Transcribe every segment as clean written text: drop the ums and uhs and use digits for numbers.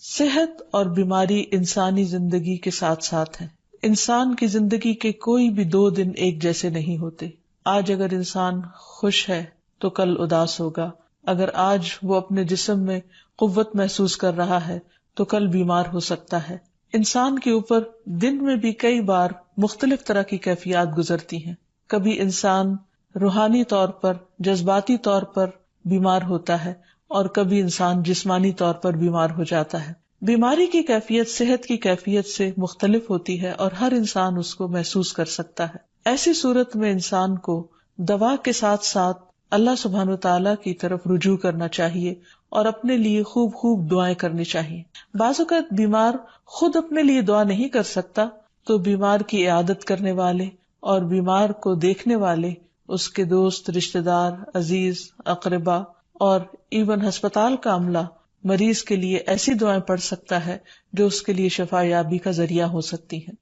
صحت اور بیماری انسانی زندگی کے ساتھ ساتھ ہیں. انسان کی زندگی کے کوئی بھی 2 دن ایک جیسے نہیں ہوتے. آج اگر انسان خوش ہے تو کل اداس ہوگا. اگر آج وہ اپنے جسم میں قوت محسوس کر رہا ہے تو کل بیمار ہو سکتا ہے. انسان کے اوپر دن میں بھی کئی بار مختلف طرح کی کیفیات گزرتی ہیں. کبھی انسان روحانی طور پر، جذباتی طور پر بیمار ہوتا ہے اور کبھی انسان جسمانی طور پر بیمار ہو جاتا ہے. بیماری کی کیفیت صحت کی کیفیت سے مختلف ہوتی ہے اور ہر انسان اس کو محسوس کر سکتا ہے. ایسی صورت میں انسان کو دوا کے ساتھ ساتھ اللہ سبحانہ وتعالیٰ کی طرف رجوع کرنا چاہیے اور اپنے لیے خوب خوب دعائیں کرنی چاہیے. بعض اوقات بیمار خود اپنے لیے دعا نہیں کر سکتا تو بیمار کی عیادت کرنے والے اور بیمار کو دیکھنے والے، اس کے دوست، رشتہ دار، عزیز، اقربا اور ایون ہسپتال کا عملہ مریض کے لیے ایسی دعائیں پڑھ سکتا ہے جو اس کے لیے شفا یابی کا ذریعہ ہو سکتی ہیں.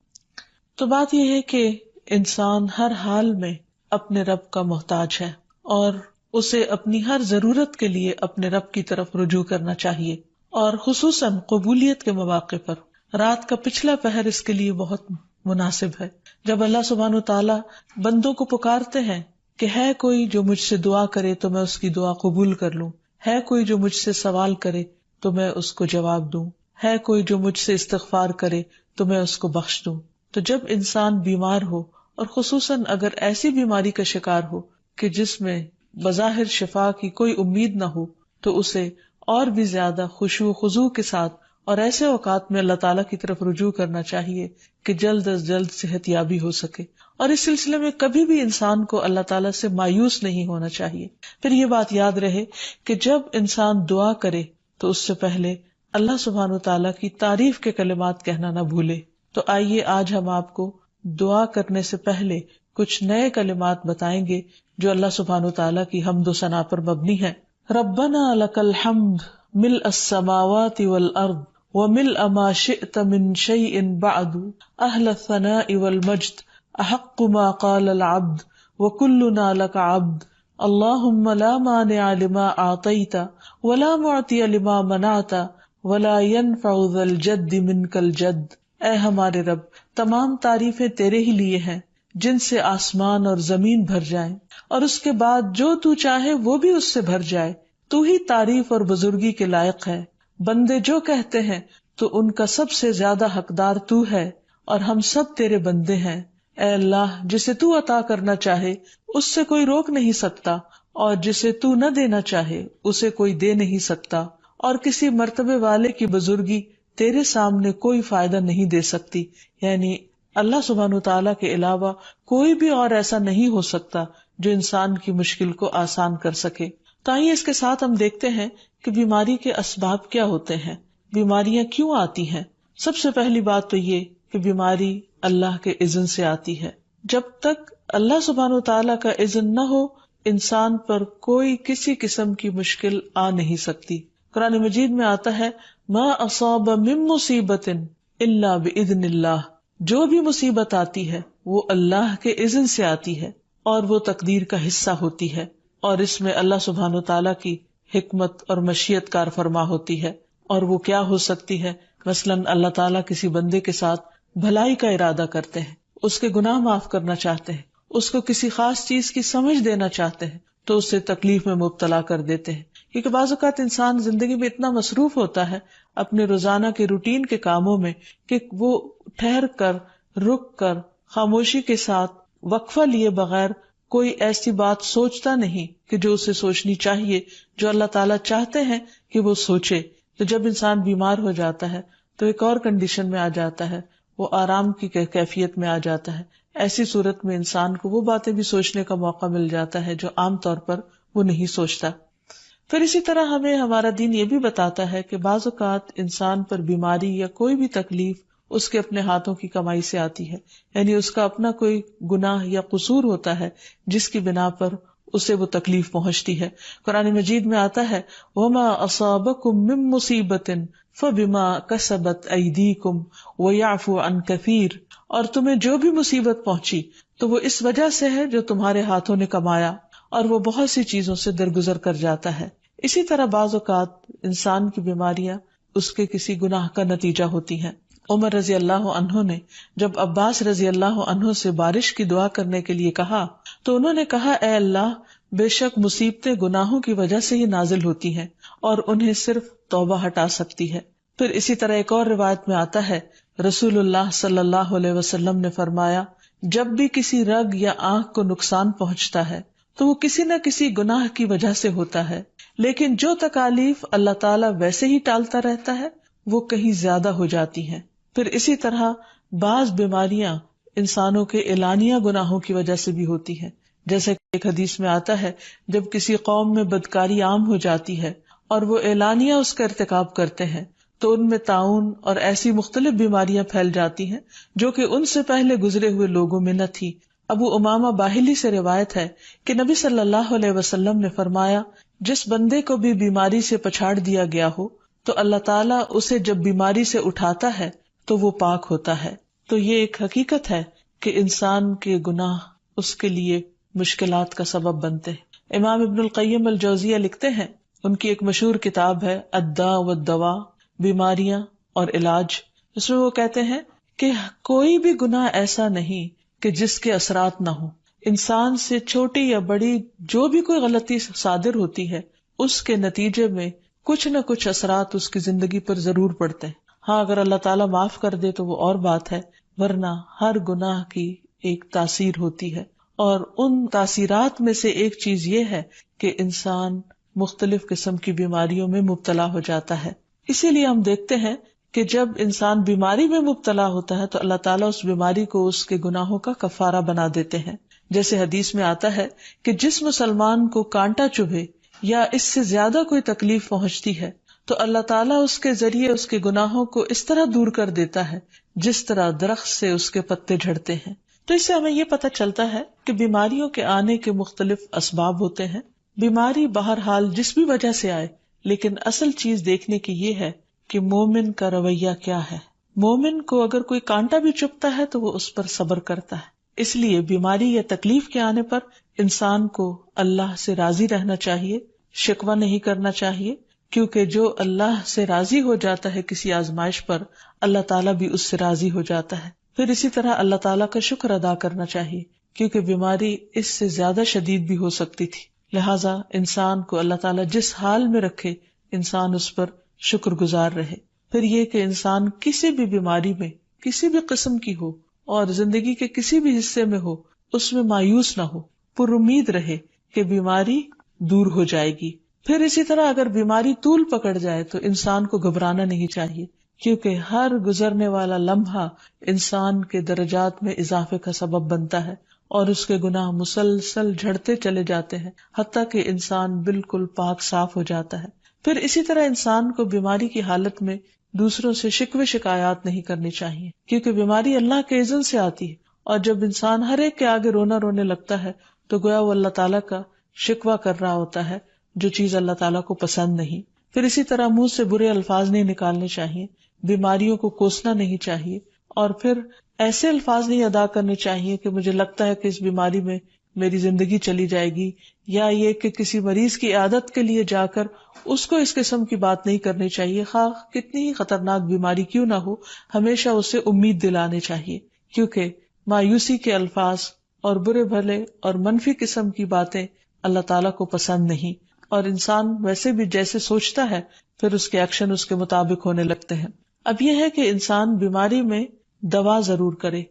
تو بات یہ ہے کہ انسان ہر حال میں اپنے رب کا محتاج ہے اور اسے اپنی ہر ضرورت کے لیے اپنے رب کی طرف رجوع کرنا چاہیے، اور خصوصاً قبولیت کے مواقع پر. رات کا پچھلا پہر اس کے لیے بہت مناسب ہے، جب اللہ سبحانہ تعالیٰ بندوں کو پکارتے ہیں کہ ہے کوئی جو مجھ سے دعا کرے تو میں اس کی دعا قبول کر لوں، ہے کوئی جو مجھ سے سوال کرے تو میں اس کو جواب دوں، ہے کوئی جو مجھ سے استغفار کرے تو میں اس کو بخش دوں. تو جب انسان بیمار ہو اور خصوصاً اگر ایسی بیماری کا شکار ہو کہ جس میں بظاہر شفا کی کوئی امید نہ ہو، تو اسے اور بھی زیادہ خشوع و خضوع کے ساتھ اور ایسے اوقات میں اللہ تعالیٰ کی طرف رجوع کرنا چاہیے کہ جلد از جلد صحت یابی ہو سکے. اور اس سلسلے میں کبھی بھی انسان کو اللہ تعالیٰ سے مایوس نہیں ہونا چاہیے. پھر یہ بات یاد رہے کہ جب انسان دعا کرے تو اس سے پہلے اللہ سبحانہ وتعالیٰ کی تعریف کے کلمات کہنا نہ بھولے. تو آئیے آج ہم آپ کو دعا کرنے سے پہلے کچھ نئے کلمات بتائیں گے جو اللہ سبحانہ وتعالیٰ کی حمد و ثنا پر مبنی ہے. ربنا لک الحمد ملء السماوات والارض وملء ما شئت من شيء بعد اهل الثناء والمجد احق ما قال العبد وكلنا لك عبد اللهم لا مانع لما اعطيت ولا معطي لما منعت ولا ينفع ذا الجد منك الجد. اے ہمارے رب، تمام تعریفیں تیرے ہی لیے ہیں جن سے آسمان اور زمین بھر جائیں، اور اس کے بعد جو تو چاہے وہ بھی اس سے بھر جائے. تو ہی تعریف اور بزرگی کے لائق ہے. بندے جو کہتے ہیں تو ان کا سب سے زیادہ حقدار تو ہے، اور ہم سب تیرے بندے ہیں. اے اللہ، جسے تو عطا کرنا چاہے اس سے کوئی روک نہیں سکتا، اور جسے تو نہ دینا چاہے اسے کوئی دے نہیں سکتا، اور کسی مرتبے والے کی بزرگی تیرے سامنے کوئی فائدہ نہیں دے سکتی. یعنی اللہ سبحانہ تعالیٰ کے علاوہ کوئی بھی اور ایسا نہیں ہو سکتا جو انسان کی مشکل کو آسان کر سکے. تو آئیے اس کے ساتھ ہم دیکھتے ہیں کہ بیماری کے اسباب کیا ہوتے ہیں، بیماریاں کیوں آتی ہیں. سب سے پہلی بات تو یہ کہ بیماری اللہ کے اذن سے آتی ہے. جب تک اللہ سبحانہ تعالیٰ کا اذن نہ ہو انسان پر کوئی کسی قسم کی مشکل آ نہیں سکتی. قرآن مجید میں آتا ہے ما اصاب من مصیبت الا باذن اللہ. جو بھی مصیبت آتی ہے وہ اللہ کے اذن سے آتی ہے اور وہ تقدیر کا حصہ ہوتی ہے، اور اس میں اللہ سبحانہ تعالیٰ کی حکمت اور مشیت کار فرما ہوتی ہے. اور وہ کیا ہو سکتی ہے؟ مثلاً اللہ تعالیٰ کسی بندے کے ساتھ بھلائی کا ارادہ کرتے ہیں، اس کے گناہ معاف کرنا چاہتے ہیں، اس کو کسی خاص چیز کی سمجھ دینا چاہتے ہیں تو اسے تکلیف میں مبتلا کر دیتے ہیں. کیونکہ بعض اوقات انسان زندگی میں اتنا مصروف ہوتا ہے اپنے روزانہ کے روٹین کے کاموں میں کہ وہ ٹھہر کر، رک کر، خاموشی کے ساتھ وقفہ لیے بغیر کوئی ایسی بات سوچتا نہیں کہ جو اسے سوچنی چاہیے، جو اللہ تعالیٰ چاہتے ہیں کہ وہ سوچے. تو جب انسان بیمار ہو جاتا ہے تو ایک اور کنڈیشن میں آ جاتا ہے، وہ آرام کی کیفیت میں آ جاتا ہے. ایسی صورت میں انسان کو وہ باتیں بھی سوچنے کا موقع مل جاتا ہے جو عام طور پر وہ نہیں سوچتا. پھر اسی طرح ہمیں ہمارا دین یہ بھی بتاتا ہے کہ بعض اوقات انسان پر بیماری یا کوئی بھی تکلیف اس کے اپنے ہاتھوں کی کمائی سے آتی ہے، یعنی اس کا اپنا کوئی گناہ یا قصور ہوتا ہے جس کی بنا پر اسے وہ تکلیف پہنچتی ہے. قرآن مجید میں آتا ہے وَمَا أَصَابَكُم مِّن مُّصِيبَةٍ فَبِمَا كَسَبَتْ أَيْدِيكُمْ وَيَعْفُو عَن كَثِيرٍ. اور تمہیں جو بھی مصیبت پہنچی تو وہ اس وجہ سے ہے جو تمہارے ہاتھوں نے کمایا، اور وہ بہت سی چیزوں سے درگزر کر جاتا ہے. اسی طرح بعض اوقات انسان کی بیماریاں اس کے کسی گناہ کا نتیجہ ہوتی ہیں۔ عمر رضی اللہ عنہ نے جب عباس رضی اللہ عنہ سے بارش کی دعا کرنے کے لیے کہا تو انہوں نے کہا، اے اللہ، بے شک مصیبتیں گناہوں کی وجہ سے ہی نازل ہوتی ہیں اور انہیں صرف توبہ ہٹا سکتی ہے۔ پھر اسی طرح ایک اور روایت میں آتا ہے، رسول اللہ صلی اللہ علیہ وسلم نے فرمایا، جب بھی کسی رگ یا آنکھ کو نقصان پہنچتا ہے تو وہ کسی نہ کسی گناہ کی وجہ سے ہوتا ہے، لیکن جو تکالیف اللہ تعالیٰ ویسے ہی ٹالتا رہتا ہے وہ کہیں زیادہ ہو جاتی ہیں۔ پھر اسی طرح بعض بیماریاں انسانوں کے اعلانیہ گناہوں کی وجہ سے بھی ہوتی ہیں، جیسے کہ ایک حدیث میں آتا ہے، جب کسی قوم میں بدکاری عام ہو جاتی ہے اور وہ اعلانیہ اس کا ارتکاب کرتے ہیں تو ان میں طاعون اور ایسی مختلف بیماریاں پھیل جاتی ہیں جو کہ ان سے پہلے گزرے ہوئے لوگوں میں نہ تھی۔ ابو امامہ باہلی سے روایت ہے کہ نبی صلی اللہ علیہ وسلم نے فرمایا، جس بندے کو بھی بیماری سے پچھاڑ دیا گیا ہو تو اللہ تعالیٰ اسے جب بیماری سے اٹھاتا ہے تو وہ پاک ہوتا ہے۔ تو یہ ایک حقیقت ہے کہ انسان کے گناہ اس کے لیے مشکلات کا سبب بنتے ہیں۔ امام ابن القیم الجوزیہ لکھتے ہیں، ان کی ایک مشہور کتاب ہے الداء والدواء، بیماریاں اور علاج، اس میں وہ کہتے ہیں کہ کوئی بھی گناہ ایسا نہیں کہ جس کے اثرات نہ ہوں۔ انسان سے چھوٹی یا بڑی جو بھی کوئی غلطی صادر ہوتی ہے اس کے نتیجے میں کچھ نہ کچھ اثرات اس کی زندگی پر ضرور پڑتے ہیں۔ ہاں، اگر اللہ تعالیٰ معاف کر دے تو وہ اور بات ہے، ورنہ ہر گناہ کی ایک تاثیر ہوتی ہے، اور ان تاثیرات میں سے ایک چیز یہ ہے کہ انسان مختلف قسم کی بیماریوں میں مبتلا ہو جاتا ہے۔ اسی لیے ہم دیکھتے ہیں کہ جب انسان بیماری میں مبتلا ہوتا ہے تو اللہ تعالیٰ اس بیماری کو اس کے گناہوں کا کفارہ بنا دیتے ہیں۔ جیسے حدیث میں آتا ہے کہ جس مسلمان کو کانٹا چبھے یا اس سے زیادہ کوئی تکلیف پہنچتی ہے تو اللہ تعالیٰ اس کے ذریعے اس کے گناہوں کو اس طرح دور کر دیتا ہے جس طرح درخت سے اس کے پتے جھڑتے ہیں۔ تو اس سے ہمیں یہ پتہ چلتا ہے کہ بیماریوں کے آنے کے مختلف اسباب ہوتے ہیں۔ بیماری بہرحال جس بھی وجہ سے آئے، لیکن اصل چیز دیکھنے کی یہ ہے کہ مومن کا رویہ کیا ہے۔ مومن کو اگر کوئی کانٹا بھی چبھتا ہے تو وہ اس پر صبر کرتا ہے۔ اس لیے بیماری یا تکلیف کے آنے پر انسان کو اللہ سے راضی رہنا چاہیے، شکوہ نہیں کرنا چاہیے، کیونکہ جو اللہ سے راضی ہو جاتا ہے کسی آزمائش پر، اللہ تعالیٰ بھی اس سے راضی ہو جاتا ہے۔ پھر اسی طرح اللہ تعالیٰ کا شکر ادا کرنا چاہیے، کیونکہ بیماری اس سے زیادہ شدید بھی ہو سکتی تھی، لہٰذا انسان کو اللہ تعالیٰ جس حال میں رکھے انسان اس پر شکر گزار رہے۔ پھر یہ کہ انسان کسی بھی بیماری میں کسی بھی قسم کی ہو اور زندگی کے کسی بھی حصے میں ہو، اس میں مایوس نہ ہو، پر امید رہے کہ بیماری دور ہو جائے گی۔ پھر اسی طرح اگر بیماری طول پکڑ جائے تو انسان کو گھبرانا نہیں چاہیے، کیونکہ ہر گزرنے والا لمحہ انسان کے درجات میں اضافے کا سبب بنتا ہے اور اس کے گناہ مسلسل جھڑتے چلے جاتے ہیں حتیٰ کہ انسان بالکل پاک صاف ہو جاتا ہے۔ پھر اسی طرح انسان کو بیماری کی حالت میں دوسروں سے شکوے شکایات نہیں کرنی چاہیے، کیونکہ بیماری اللہ کے اذن سے آتی ہے، اور جب انسان ہر ایک کے آگے رونے لگتا ہے تو گویا وہ اللہ تعالیٰ کا شکوہ کر رہا ہوتا ہے، جو چیز اللہ تعالیٰ کو پسند نہیں۔ پھر اسی طرح منہ سے برے الفاظ نہیں نکالنے چاہیے، بیماریوں کو کوسنا نہیں چاہیے، اور پھر ایسے الفاظ نہیں ادا کرنے چاہیے کہ مجھے لگتا ہے کہ اس بیماری میں میری زندگی چلی جائے گی، یا یہ کہ کسی مریض کی عیادت کے لیے جا کر اس کو اس قسم کی بات نہیں کرنی چاہیے، خواہ کتنی ہی خطرناک بیماری کیوں نہ ہو، ہمیشہ اسے امید دلانے چاہیے، کیونکہ مایوسی کے الفاظ اور برے بھلے اور منفی قسم کی باتیں اللہ تعالیٰ کو پسند نہیں، اور انسان ویسے بھی جیسے سوچتا ہے پھر اس کے ایکشن اس کے مطابق ہونے لگتے ہیں۔ اب یہ ہے کہ انسان بیماری میں دوا ضرور کرے،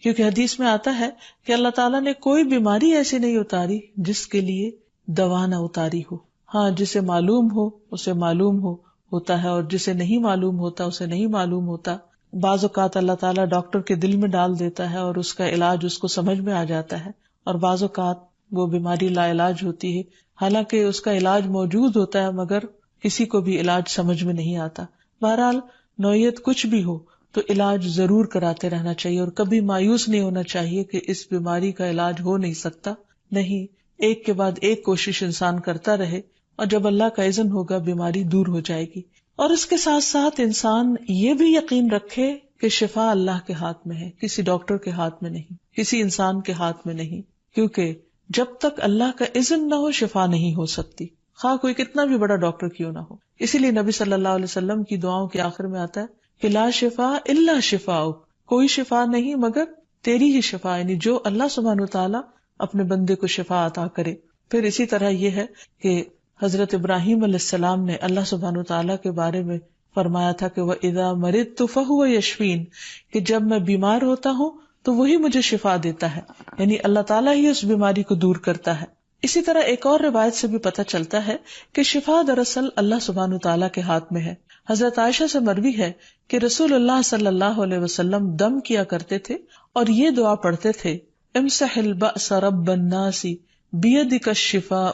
کیونکہ حدیث میں آتا ہے کہ اللہ تعالیٰ نے کوئی بیماری ایسی نہیں اتاری جس کے لیے دوا نہ اتاری ہو۔ ہاں، جسے معلوم ہو اسے معلوم ہوتا ہے، اور جسے نہیں معلوم ہوتا اسے نہیں معلوم ہوتا۔ بعض اوقات اللہ تعالیٰ ڈاکٹر کے دل میں ڈال دیتا ہے اور اس کا علاج اس کو سمجھ میں آ جاتا ہے، اور بعض اوقات وہ بیماری لا علاج ہوتی ہے، حالانکہ اس کا علاج موجود ہوتا ہے مگر کسی کو بھی علاج سمجھ میں نہیں آتا۔ بہرحال نوعیت کچھ بھی ہو تو علاج ضرور کراتے رہنا چاہیے، اور کبھی مایوس نہیں ہونا چاہیے کہ اس بیماری کا علاج ہو نہیں سکتا، نہیں، ایک کے بعد ایک کوشش انسان کرتا رہے، اور جب اللہ کا اذن ہوگا بیماری دور ہو جائے گی۔ اور اس کے ساتھ ساتھ انسان یہ بھی یقین رکھے کہ شفا اللہ کے ہاتھ میں ہے، کسی ڈاکٹر کے ہاتھ میں نہیں، کسی انسان کے ہاتھ میں نہیں، کیونکہ جب تک اللہ کا اذن نہ ہو شفا نہیں ہو سکتی۔ خواہ کوئی کتنا بھی بڑا ڈاکٹر کیوں نہ ہو. اسی لیے نبی صلی اللہ علیہ وسلم کی دعاؤں کے آخر میں آتا ہے کہ لا شفا الا شفاؤک، کوئی شفا نہیں مگر تیری ہی شفا، یعنی جو اللہ سبحانہ وتعالی اپنے بندے کو شفا عطا کرے. پھر اسی طرح یہ ہے کہ حضرت ابراہیم علیہ السلام نے اللہ سبحانہ وتعالی کے بارے میں فرمایا تھا کہ وَإِذَا مَرِضْتُ فَهُوَ يَشْفِينِ، کہ جب میں بیمار ہوتا ہوں تو وہی مجھے شفا دیتا ہے، یعنی اللہ تعالیٰ ہی اس بیماری کو دور کرتا ہے. اسی طرح ایک اور روایت سے بھی پتہ چلتا ہے کہ شفا دراصل اللہ سبحانہ تعالیٰ کے ہاتھ میں ہے. حضرت عائشہ سے مروی ہے کہ رسول اللہ صلی اللہ علیہ وسلم دم کیا کرتے تھے اور یہ دعا پڑھتے تھے امسح البأس رب الناس بیدک الشفاء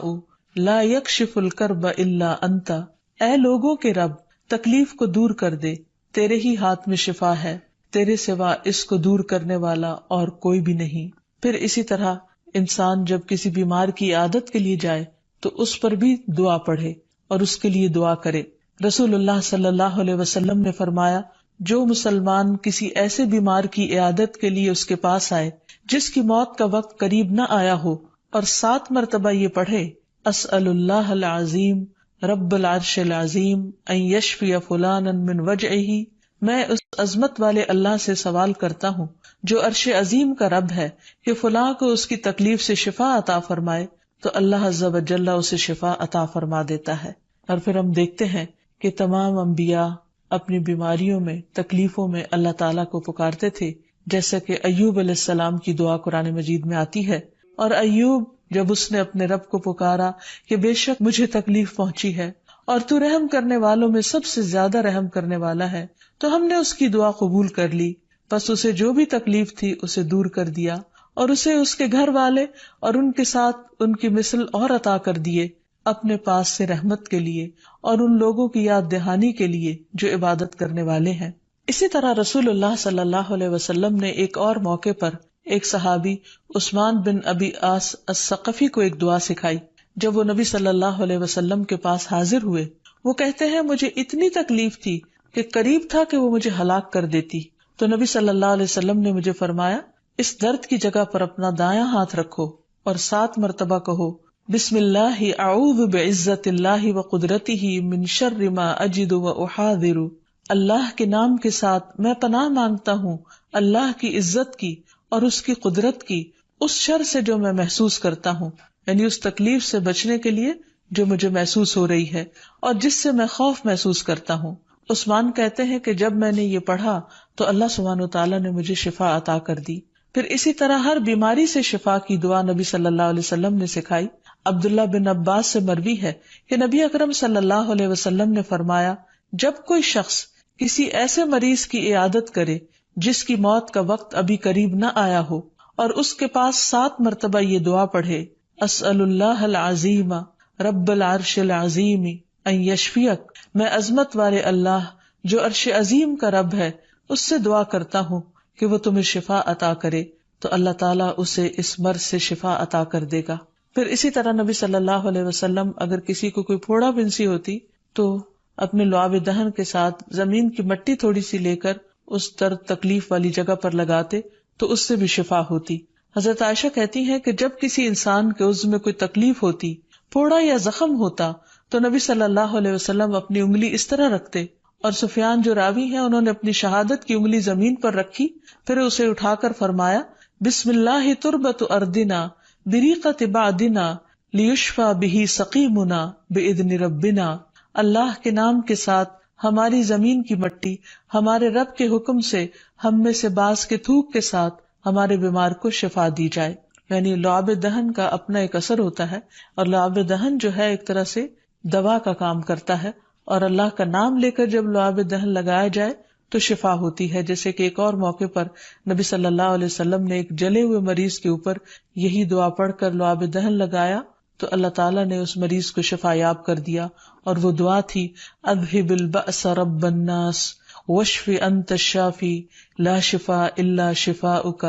لا یکشف الکرب الا انت، اے لوگوں کے رب تکلیف کو دور کر دے، تیرے ہی ہاتھ میں شفا ہے، تیرے سوا اس کو دور کرنے والا اور کوئی بھی نہیں. پھر اسی طرح انسان جب کسی بیمار کی عیادت کے لیے جائے تو اس پر بھی دعا پڑھے اور اس کے لیے دعا کرے. رسول اللہ صلی اللہ علیہ وسلم نے فرمایا جو مسلمان کسی ایسے بیمار کی عیادت کے لیے اس کے پاس آئے جس کی موت کا وقت قریب نہ آیا ہو اور 7 مرتبہ یہ پڑھے اسأل اللہ العظیم رب العرش العظیم ان یشفی فلانا من وجعہ، میں اس عظمت والے اللہ سے سوال کرتا ہوں جو عرش عظیم کا رب ہے کہ فلاں کو اس کی تکلیف سے شفا عطا فرمائے، تو اللہ عز و جل اسے شفا عطا فرما دیتا ہے. اور پھر ہم دیکھتے ہیں کہ تمام انبیاء اپنی بیماریوں میں تکلیفوں میں اللہ تعالیٰ کو پکارتے تھے، جیسا کہ ایوب علیہ السلام کی دعا قرآن مجید میں آتی ہے. اور ایوب جب اس نے اپنے رب کو پکارا کہ بے شک مجھے تکلیف پہنچی ہے اور تو رحم کرنے والوں میں سب سے زیادہ رحم کرنے والا ہے، تو ہم نے اس کی دعا قبول کر لی، بس اسے جو بھی تکلیف تھی اسے دور کر دیا اور اسے اس کے گھر والے اور ان کے ساتھ ان کی مثل اور عطا کر دیے اپنے پاس سے رحمت کے لیے اور ان لوگوں کی یاد دہانی کے لیے جو عبادت کرنے والے ہیں. اسی طرح رسول اللہ صلی اللہ علیہ وسلم نے ایک اور موقع پر ایک صحابی عثمان بن ابی عاص الثقفی کو ایک دعا سکھائی. جب وہ نبی صلی اللہ علیہ وسلم کے پاس حاضر ہوئے، وہ کہتے ہیں مجھے اتنی تکلیف تھی کہ قریب تھا کہ وہ مجھے ہلاک کر دیتی، تو نبی صلی اللہ علیہ وسلم نے مجھے فرمایا اس درد کی جگہ پر اپنا دایاں ہاتھ رکھو اور 7 مرتبہ کہو بسم اللہ اعوذ بعزت اللہ وقدرتہ من شر ما اجد واحاذر، اللہ کے نام کے ساتھ میں پناہ مانگتا ہوں اللہ کی عزت کی اور اس کی قدرت کی اس شر سے جو میں محسوس کرتا ہوں، یعنی اس تکلیف سے بچنے کے لیے جو مجھے محسوس ہو رہی ہے اور جس سے میں خوف محسوس کرتا ہوں. عثمان کہتے ہیں کہ جب میں نے یہ پڑھا تو اللہ سبحانہ وتعالیٰ نے مجھے شفا عطا کر دی. پھر اسی طرح ہر بیماری سے شفا کی دعا نبی صلی اللہ علیہ وسلم نے سکھائی. عبداللہ بن عباس سے مروی ہے کہ نبی اکرم صلی اللہ علیہ وسلم نے فرمایا جب کوئی شخص کسی ایسے مریض کی عیادت کرے جس کی موت کا وقت ابھی قریب نہ آیا ہو اور اس کے پاس 7 مرتبہ یہ دعا پڑھے اسأل اللہ العظیم رب العرش العظیم ان یشفیک، میں عظمت والے اللہ جو عرش عظیم کا رب ہے اس سے دعا کرتا ہوں کہ وہ تمہیں شفا عطا کرے، تو اللہ تعالیٰ اسے اس مرض سے شفا عطا کر دے گا. پھر اسی طرح نبی صلی اللہ علیہ وسلم اگر کسی کو کوئی پھوڑا بنسی ہوتی تو اپنے لعاب دہن کے ساتھ زمین کی مٹی تھوڑی سی لے کر اس درد تکلیف والی جگہ پر لگاتے تو اس سے بھی شفا ہوتی. حضرت عائشہ کہتی ہیں کہ جب کسی انسان کے عضو میں کوئی تکلیف ہوتی، پھوڑا یا زخم ہوتا، تو نبی صلی اللہ علیہ وسلم اپنی انگلی اس طرح رکھتے، اور سفیان جو راوی ہیں انہوں نے اپنی شہادت کی انگلی زمین پر رکھی، پھر اسے اٹھا کر فرمایا بسم اللہ تربت اردنا بریقت بعدنا لیشفا بہ سقیمنا باذن ربنا، اللہ کے نام کے ساتھ ہماری زمین کی مٹی ہمارے رب کے حکم سے ہم میں سے بعض کے تھوک کے ساتھ ہمارے بیمار کو شفا دی جائے. یعنی لعاب دہن کا اپنا ایک اثر ہوتا ہے، اور لعاب دہن جو ہے ایک طرح سے دوا کا کام کرتا ہے، اور اللہ کا نام لے کر جب لعاب دہن لگایا جائے تو شفا ہوتی ہے. جیسے کہ ایک اور موقع پر نبی صلی اللہ علیہ وسلم نے ایک جلے ہوئے مریض کے اوپر یہی دعا پڑھ کر لعاب دہن لگایا تو اللہ تعالیٰ نے اس مریض کو شفا یاب کر دیا، اور وہ دعا تھی اذہب البأس رب الناس واشف انت الشافی لا شفاء الا شفاؤک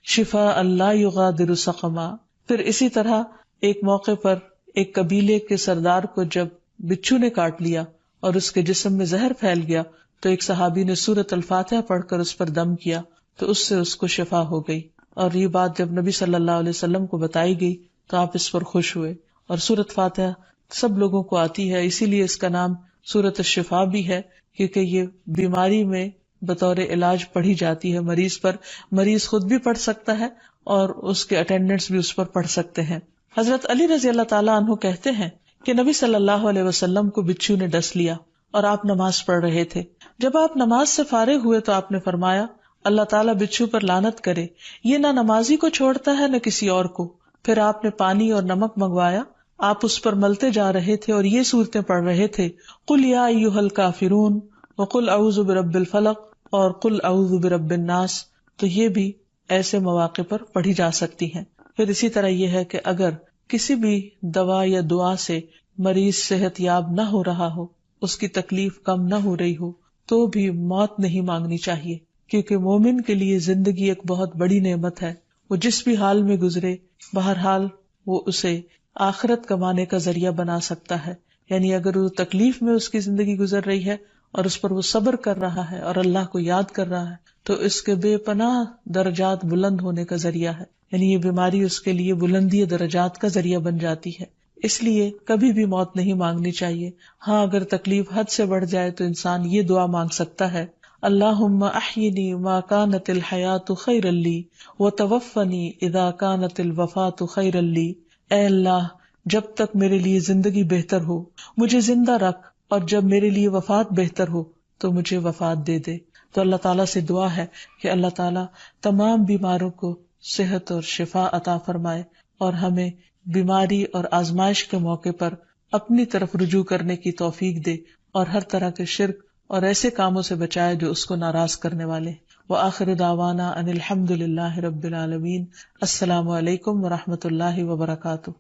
شفاء لا یغادر سقما. پھر اسی طرح ایک موقع پر ایک قبیلے کے سردار کو جب بچھو نے کاٹ لیا اور اس کے جسم میں زہر پھیل گیا تو ایک صحابی نے سورۃ الفاتحہ پڑھ کر اس پر دم کیا تو اس سے اس کو شفا ہو گئی. اور یہ بات جب نبی صلی اللہ علیہ وسلم کو بتائی گئی تو آپ اس پر خوش ہوئے، اور سورۃ فاتحہ سب لوگوں کو آتی ہے، اسی لیے اس کا نام سورۃ الشفا بھی ہے، کیونکہ یہ بیماری میں بطور علاج پڑھی جاتی ہے مریض پر. مریض خود بھی پڑھ سکتا ہے اور اس کے اٹینڈنٹس بھی اس پر پڑھ سکتے ہیں. حضرت علی رضی اللہ تعالیٰ عنہ کہتے ہیں کہ نبی صلی اللہ علیہ وسلم کو بچھو نے ڈس لیا اور آپ نماز پڑھ رہے تھے. جب آپ نماز سے فارغ ہوئے تو آپ نے فرمایا اللہ تعالیٰ بچھو پر لعنت کرے، یہ نہ نمازی کو چھوڑتا ہے نہ کسی اور کو. پھر آپ نے پانی اور نمک منگوایا، آپ اس پر ملتے جا رہے تھے اور یہ صورتیں پڑھ رہے تھے، قل یا ایھا الکافرون وقل اعوذ برب الفلق اور قل اعوذ برب الناس. تو یہ بھی ایسے مواقع پر پڑھی جا سکتی ہیں. پھر اسی طرح یہ ہے کہ اگر کسی بھی دوا یا دعا سے مریض صحت یاب نہ ہو رہا ہو، اس کی تکلیف کم نہ ہو رہی ہو، تو بھی موت نہیں مانگنی چاہیے، کیونکہ مومن کے لیے زندگی ایک بہت بڑی نعمت ہے. وہ جس بھی حال میں گزرے، بہرحال وہ اسے آخرت کمانے کا ذریعہ بنا سکتا ہے. یعنی اگر وہ تکلیف میں اس کی زندگی گزر رہی ہے اور اس پر وہ صبر کر رہا ہے اور اللہ کو یاد کر رہا ہے، تو اس کے بے پناہ درجات بلند ہونے کا ذریعہ ہے. یعنی یہ بیماری اس کے لیے بلندی درجات کا ذریعہ بن جاتی ہے. اس لیے کبھی بھی موت نہیں مانگنی چاہیے. ہاں اگر تکلیف حد سے بڑھ جائے تو انسان یہ دعا مانگ سکتا ہے، اللہم احینی ما کانت الحیات خیرا لی وتوفنی اذا کانت الوفات خیرا لی. اے اللہ، جب تک میرے لیے زندگی بہتر ہو مجھے زندہ رکھ، اور جب میرے لیے وفات بہتر ہو تو مجھے وفات دے دے. تو اللہ تعالیٰ سے دعا ہے کہ اللہ تعالیٰ تمام بیماروں کو صحت اور شفا عطا فرمائے اور ہمیں بیماری اور آزمائش کے موقع پر اپنی طرف رجوع کرنے کی توفیق دے اور ہر طرح کے شرک اور ایسے کاموں سے بچائے جو اس کو ناراض کرنے والے. وآخر دعوانا ان الحمد للہ رب العالمین. السلام علیکم ورحمۃ اللہ وبرکاتہ.